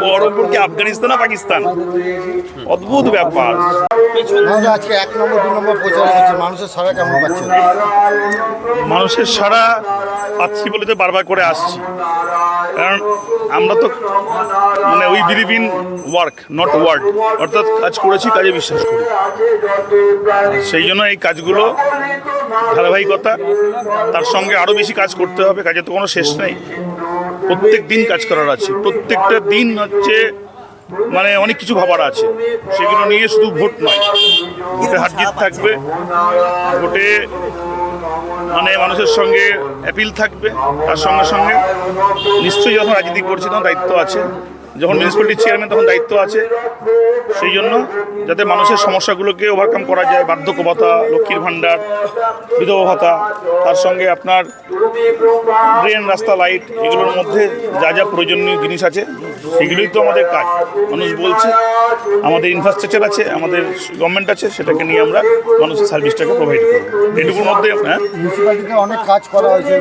বহরমপুর কি আফগানিস্তান না পাকিস্তান? অদ্ভুত ব্যাপার। আজকে 1 নম্বর 2 নম্বর প্রচার হচ্ছে, মানুষের সাড়া কেমন পাচ্ছে? মানুষের সাড়া পাচ্ছি বলে তো বারবার করে আসছি, কারণ আমরা তো মানে we believe in work not word, অর্থাৎ কাজ করেছি, কাজে বিশ্বাস করি। সেই জন্য এই কাজগুলো ধারাবাহিকতা, তার সঙ্গে আরও বেশি কাজ করতে হবে। কাজে তো কোনো শেষ নেই, প্রত্যেক দিন কাজ করার আছে, প্রত্যেকটা দিন হচ্ছে মানে অনেক কিছু ভাবার আছে। সেগুলো নিয়ে শুধু ভোট নয়, ভোটে হার জিত থাকবে, ভোটে মানে মানুষের সঙ্গে অ্যাপিল থাকবে, তার সঙ্গে সঙ্গে নিশ্চয়ই যখন রাজনীতি করছি তখন দায়িত্ব আছে, যখন মিউনিসিপ্যালিটির চেয়ারম্যান তখন দায়িত্ব আছে। সেই জন্য যাতে মানুষের সমস্যাগুলোকে ওভারকাম করা যায়, বার্ধক্য ভাতা, লক্ষ্মীর ভাণ্ডার, বিধবা ভাতা, তার সঙ্গে আপনার ড্রেন, রাস্তা, লাইট, এগুলোর মধ্যে যা যা প্রয়োজনীয় জিনিস আছে সেগুলোই তো আমাদের কাজ। মানুষ বলছে, আমাদের ইনফ্রাস্ট্রাকচার আছে, আমাদের গভর্নমেন্ট আছে, সেটাকে নিয়ে আমরা মানুষের সার্ভিসটাকে প্রোভাইড করব। এটুকুর মধ্যে মিউনিসিপ্যালিটিতে অনেক কাজ করা হয়েছে,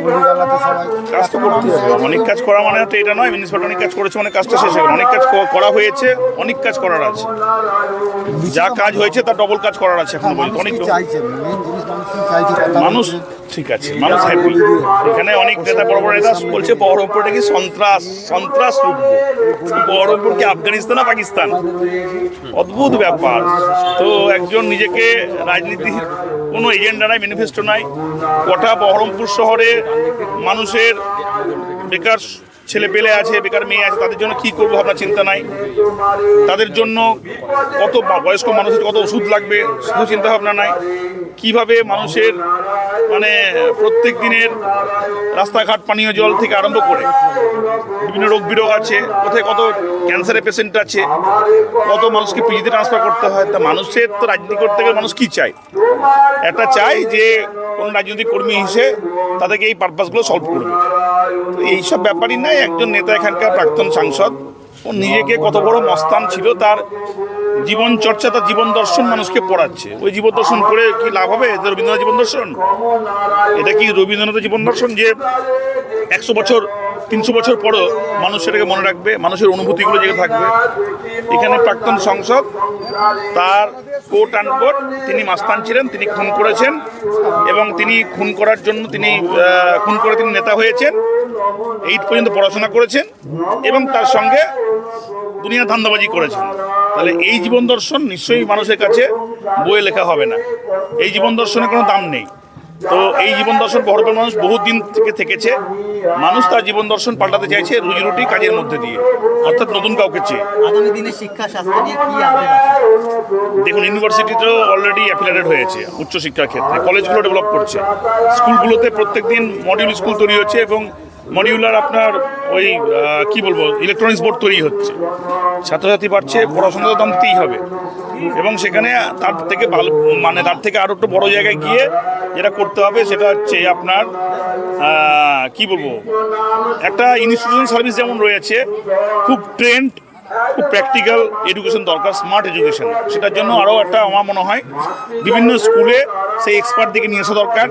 কাজ তো করতে হবে। অনেক কাজ করা মানে তো এটা নয় মিউনিসিপ্যালিটি অনেক কাজ করেছে, অনেক কাজটা শেষ হয়ে গেল। অনেক কাজ করা হয়েছে, অনেক কাজ করার আছে, যা কাজ হয়েছে তার ডবল কাজ করার আছে এখন পর্যন্ত। অনেক মানুষ ঠিক আছে, মানুষ হ্যাপি। এখানে অনেক নেতা, বড় বড় নেতা বলছে বহরমপুরটা কি সন্ত্রাস রূপ, বহরমপুর কি আফগানিস্তান না পাকিস্তান? অদ্ভুত ব্যাপার। তো একজন নিজেকে রাজনীতির কোনো এজেন্ডা নাই, ম্যানিফেস্টো নাই, কটা বহরমপুর শহরে মানুষের বেকার ছেলে পেলে আছে, বেকার মেয়ে আছে, তাদের জন্য কী করবো আপনার চিন্তা নাই। তাদের জন্য কত বয়স্ক মানুষের কত ওষুধ লাগবে সেটা চিন্তা ভাবনা নাই। কিভাবে মানুষের মানে প্রত্যেক দিনের রাস্তাঘাট, পানীয় জল থেকে আরম্ভ করে বিভিন্ন রোগ বিরোগ আছে, কোথায় কত ক্যান্সারের পেশেন্ট আছে, কত মানুষকে পিজিতে ট্রান্সফার করতে হয়। তা মানুষের তো রাজনীতি করতে গেলে মানুষ কী চায়? একটা চাই যে কোনো রাজনৈতিক কর্মী হিসেবে তাদেরকে এই পারপাসগুলো সলভ করবে। তো এইসব ব্যাপারই নাই। একজন নেতা, এখানকার প্রাক্তন সাংসদ, ও নিজেকে কত বড় মস্তান ছিল, তার জীবন চর্চা, তার জীবন দর্শন মানুষকে পড়াচ্ছে। ওই জীবন দর্শন করে কি লাভ হবে? রবীন্দ্রনাথ জীবন দর্শন, এটা কি রবীন্দ্রনাথের জীবন দর্শন যে 100 বছর 300 বছর পরও মানুষ সেটাকে মনে রাখবে, মানুষের অনুভূতিগুলো জেগে থাকবে? এখানে প্রাক্তন সংসদ, তার কোট আনকোট তিনি মাস্তান ছিলেন, তিনি খুন করেছেন, এবং তিনি খুন করার জন্য তিনি নেতা হয়েছেন, 8 পর্যন্ত পড়াশোনা করেছেন, এবং তার সঙ্গে দুনিয়া ধান্দাবাজি করেছেন। তাহলে এই জীবন দর্শন নিশ্চয়ই মানুষের কাছে বইয়ে লেখা হবে না। এই জীবন দর্শনের কোনো দাম নেই। তো এই জীবন দর্শন বহরমপুর মানুষ বহুদিন থেকে থেকেছে। মানুষ তার জীবন দর্শন পাল্টাতে চাইছে রুজি রুটি কাজের মধ্যে দিয়ে, অর্থাৎ নতুন কাউকে চেয়ে। আগামী দিনে শিক্ষা স্বাস্থ্য নিয়ে কি আপডেট আছে? দেখুন, ইউনিভার্সিটিতেও অলরেডি অ্যাফিলিয়েটেড হয়েছে উচ্চশিক্ষার ক্ষেত্রে, কলেজগুলো ডেভেলপ করছে, স্কুলগুলোতে প্রত্যেক দিন মডিউল স্কুল তৈরি হচ্ছে, এবং মডিউলার আপনার ওই কি বলবো ইলেকট্রনিক্স বোর্ড তৈরি হচ্ছে। ছাত্রছাত্রী বাড়ছে, পড়াশোনা তো দাম দিতেই হবে, এবং সেখানে তার থেকে ভালো মানে তার থেকে আরও একটু বড় জায়গায় গিয়ে যেটা করতে হবে সেটা হচ্ছে আপনার কি বলবো, একটা ইনস্টিটিউশন সার্ভিস যেমন রয়েছে, খুব ট্রেন্ড, খুব প্র্যাকটিক্যাল এডুকেশন দরকার, স্মার্ট এডুকেশন। সেটার জন্য আরও একটা আমার মনে হয় বিভিন্ন স্কুলে সেই এক্সপার্ট দিকে নিয়ে আসা দরকার,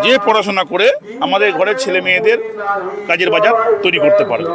যে পড়াশোনা করে আমাদের ঘরের ছেলে মেয়েদের কাজের বাজার তৈরি করতে পারবে।